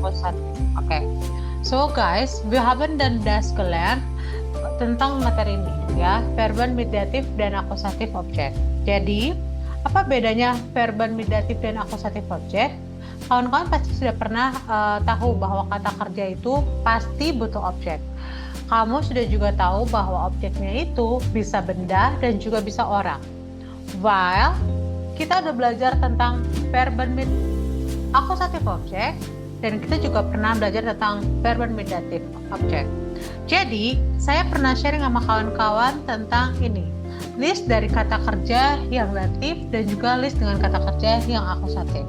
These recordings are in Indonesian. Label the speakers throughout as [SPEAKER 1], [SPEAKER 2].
[SPEAKER 1] akusatif. Oke. So guys, we haven't done das gelernt tentang materi ini ya, verben mediatif dan akusatif objek. Jadi, apa bedanya verben mediatif dan akusatif objek? Kawan-kawan pasti sudah pernah tahu bahwa kata kerja itu pasti butuh objek. Kamu sudah juga tahu bahwa objeknya itu bisa benda dan juga bisa orang. While kita udah belajar tentang verben akusatif objek, dan kita juga pernah belajar tentang verben mediatif objek. Jadi, saya pernah sharing sama kawan-kawan tentang ini, list dari kata kerja yang datif dan juga list dengan kata kerja yang akusatif.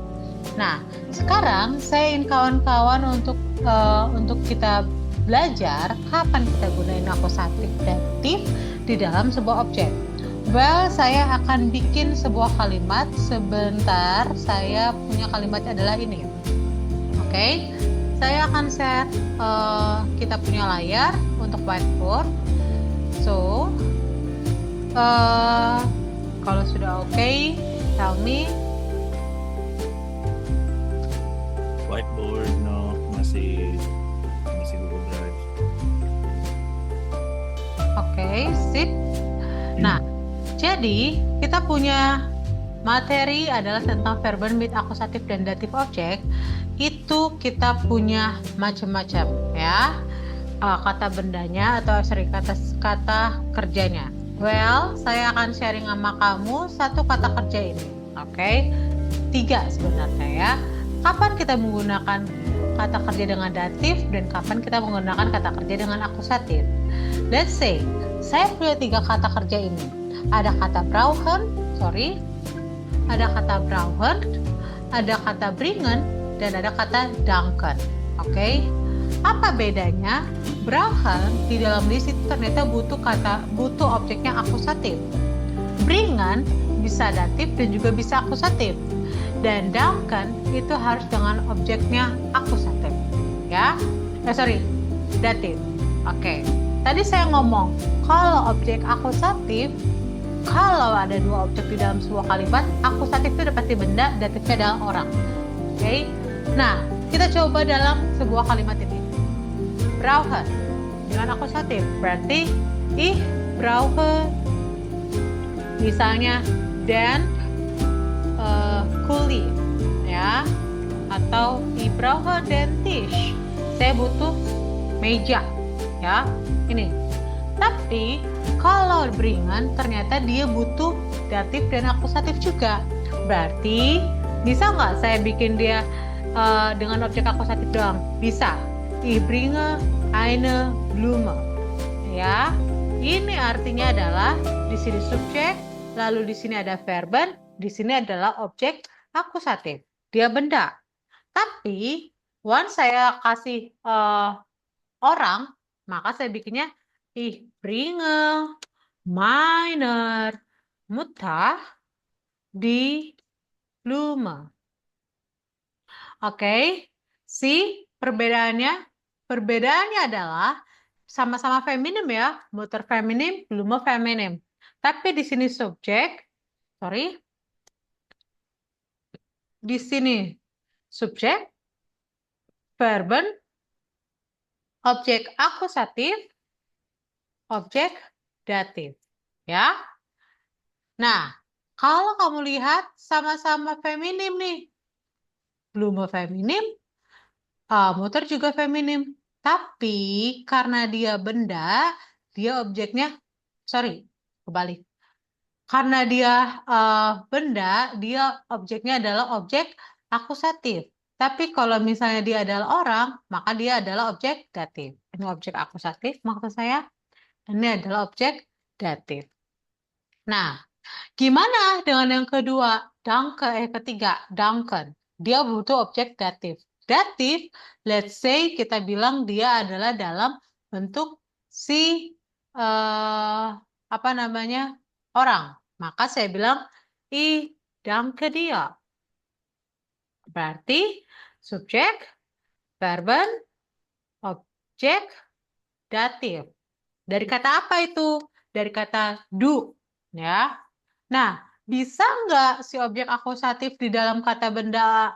[SPEAKER 1] Nah, sekarang saya ingin kawan-kawan untuk kita belajar kapan kita gunain akusatif datif di dalam sebuah objek. Well, saya akan bikin sebuah kalimat. Sebentar, saya punya kalimatnya adalah ini. Oke, saya akan share kita punya layar untuk whiteboard. So, kalau sudah oke, tell me.
[SPEAKER 2] Whiteboard, no, masih Google Drive.
[SPEAKER 1] Oke, sip. Nah, jadi kita punya materi adalah tentang verben with akusatif dan datif objek. Itu kita punya macam-macam ya, kata bendanya atau kata kerjanya. Well, saya akan sharing sama kamu satu kata kerja ini. Oke, 3 sebenarnya ya. Kapan kita menggunakan kata kerja dengan datif dan kapan kita menggunakan kata kerja dengan akusatif? Let's say saya punya 3 kata kerja ini. Ada kata brauchen, ada kata brauchen, ada kata bringen, dan ada kata danken. Oke, apa bedanya? Brauchen di dalam list itu ternyata butuh objeknya akusatif. Bringen bisa datif dan juga bisa akusatif. Dan danken itu harus dengan objeknya akusatif. Ya, datif. Oke. Tadi saya ngomong kalau objek akusatif, kalau ada 2 objek di dalam sebuah kalimat, akusatif itu pasti benda, datifnya adalah orang. Oke. Nah, kita coba dalam sebuah kalimat ini. Brauchen dengan akusatif berarti ich brauche, misalnya den Kuli ya, atau ich brauche den Tisch, saya butuh meja ya, ini. Tapi kalau bringen ternyata dia butuh datif dan akusatif juga. Berarti bisa nggak saya bikin dia dengan objek akusatif doang? Bisa. Ich bringe eine Blume. Ya, ini artinya adalah di sini subjek, lalu di sini ada verben, di sini adalah objek akusatif. Dia benda. Tapi once saya kasih orang, maka saya bikinnya ich bringe meiner Mutter die Blume. Oke, perbedaannya? Perbedaannya adalah sama-sama feminim ya, Mutter feminim, Blume feminim. Tapi di sini di sini subjek, verben, objek akusatif, objek datif. Ya. Nah, kalau kamu lihat sama-sama feminim nih. Blume feminim, Mutter juga feminim. Tapi karena dia benda, dia objeknya, kebalik. Karena dia benda, dia objeknya adalah objek akusatif. Tapi kalau misalnya dia adalah orang, maka dia adalah objek datif. Ini objek akusatif maksud saya. Ini adalah objek datif. Nah, gimana dengan yang kedua? Ketiga, danken. Dia butuh objek datif. Datif, let's say kita bilang dia adalah dalam bentuk orang. Maka saya bilang ich danke dia. Berarti subjek, verben, objek, datif. Dari kata apa itu? Dari kata do, ya. Nah, bisa nggak si objek akusatif di dalam kata benda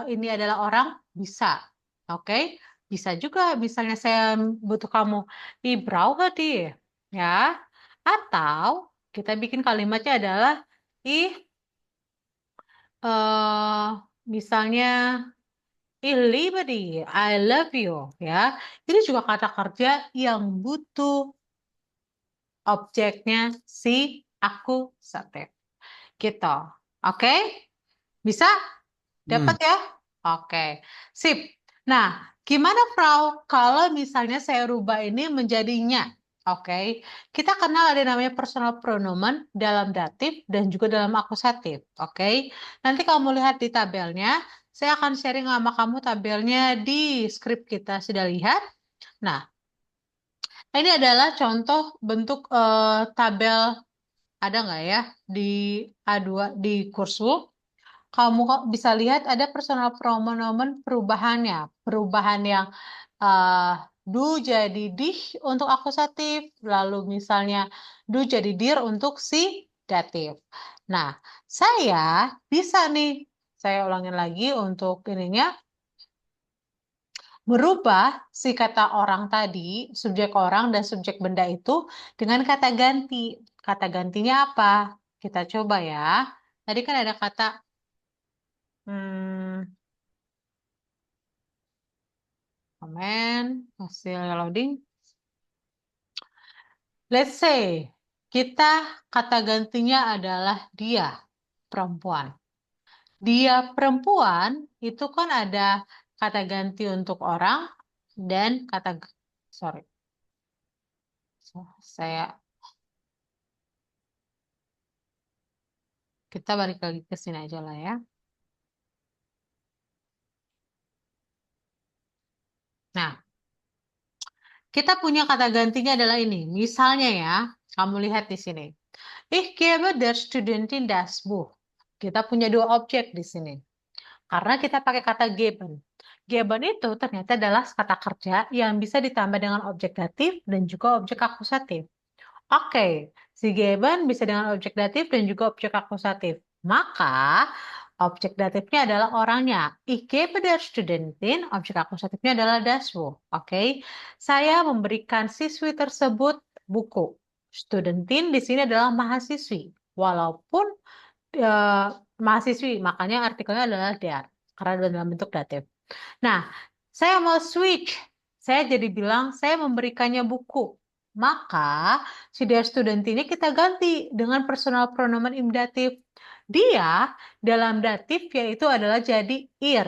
[SPEAKER 1] ini adalah orang? Bisa. Oke, bisa juga misalnya saya butuh kamu, ich brauche dich, ya. Atau kita bikin kalimatnya adalah ich eh misalnya ich liebe dich, I love you, ya. Ini juga kata kerja yang butuh objeknya si akusatif. Gitu. Oke? Bisa? Dapat
[SPEAKER 2] Hmm.
[SPEAKER 1] ya? Oke. Sip. Nah, gimana Frau kalau misalnya saya rubah ini menjadi nya? Oke. Kita kenal ada namanya personal pronoun dalam datif dan juga dalam akusatif. Oke. Nanti kamu lihat di tabelnya. Saya akan sharing sama kamu tabelnya di skrip kita. Sudah lihat? Nah, ini adalah contoh bentuk tabel, ada nggak ya di A2 di kursmu? Kamu kok bisa lihat ada personal pronoun perubahannya. Perubahan yang eh, du jadi dich untuk akusatif, lalu misalnya du jadi dir untuk si datif. Nah, saya bisa nih, saya ulangin lagi untuk ininya, merubah si kata orang tadi, subjek orang dan subjek benda itu dengan kata ganti. Kata gantinya apa? Kita coba ya. Tadi kan ada kata hmm, komen, hasil loading. Let's say kita kata gantinya adalah dia, perempuan. Dia perempuan itu kan ada kata ganti untuk orang dan kata, sorry, saya, kita balik lagi ke sini aja lah ya. Nah, kita punya kata gantinya adalah ini. Misalnya ya, kamu lihat di sini. Ich gebe der Studentin das Buch. Kita punya dua objek di sini. Karena kita pakai kata geben. Geben itu ternyata adalah kata kerja yang bisa ditambah dengan objek datif dan juga objek akusatif. Oke, si geben bisa dengan objek datif dan juga objek akusatif. Maka objek datifnya adalah orangnya. Ich gebe der Studentin, objek akusatifnya adalah das Buch. Oke, saya memberikan siswi tersebut buku. Studentin di sini adalah mahasiswi. Walaupun mahasiswi, makanya artikelnya adalah der, karena dalam bentuk datif. Nah, saya mau switch. Saya jadi bilang, saya memberikannya buku. Maka, si der student ini kita ganti dengan personal pronoun imdatif. Dia dalam datif yaitu adalah jadi ir.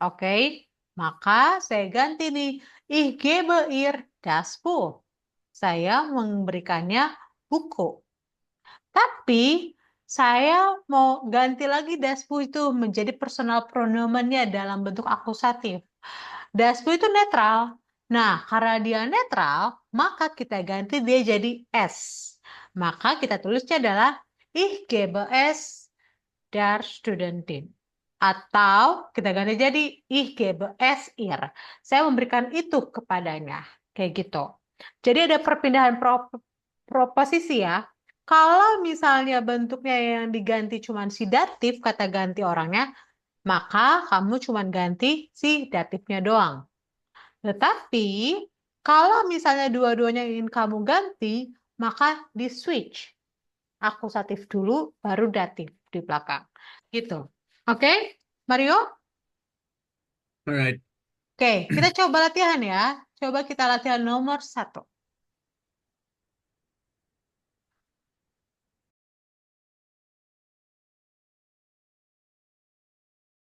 [SPEAKER 1] Oke, maka saya ganti nih. Ich gebe ihr das Buch. Saya memberikannya buku. Tapi saya mau ganti lagi dasbu itu menjadi personal pronomennya dalam bentuk akusatif. Dasbu itu netral. Nah, karena dia netral, maka kita ganti dia jadi S. Maka kita tulisnya adalah ich gebe es der Studentin. Atau kita ganti jadi ich gebe es ihr. Saya memberikan itu kepadanya. Kayak gitu. Jadi ada perpindahan proposisi ya. Kalau misalnya bentuknya yang diganti cuma si datif, kata ganti orangnya, maka kamu cuma ganti si datifnya doang. Tetapi kalau misalnya dua-duanya ingin kamu ganti, maka di switch. Akusatif dulu, baru datif di belakang. Gitu. Oke, Mario?
[SPEAKER 2] Alright.
[SPEAKER 1] Oke, kita coba latihan ya. Coba kita latihan nomor 1.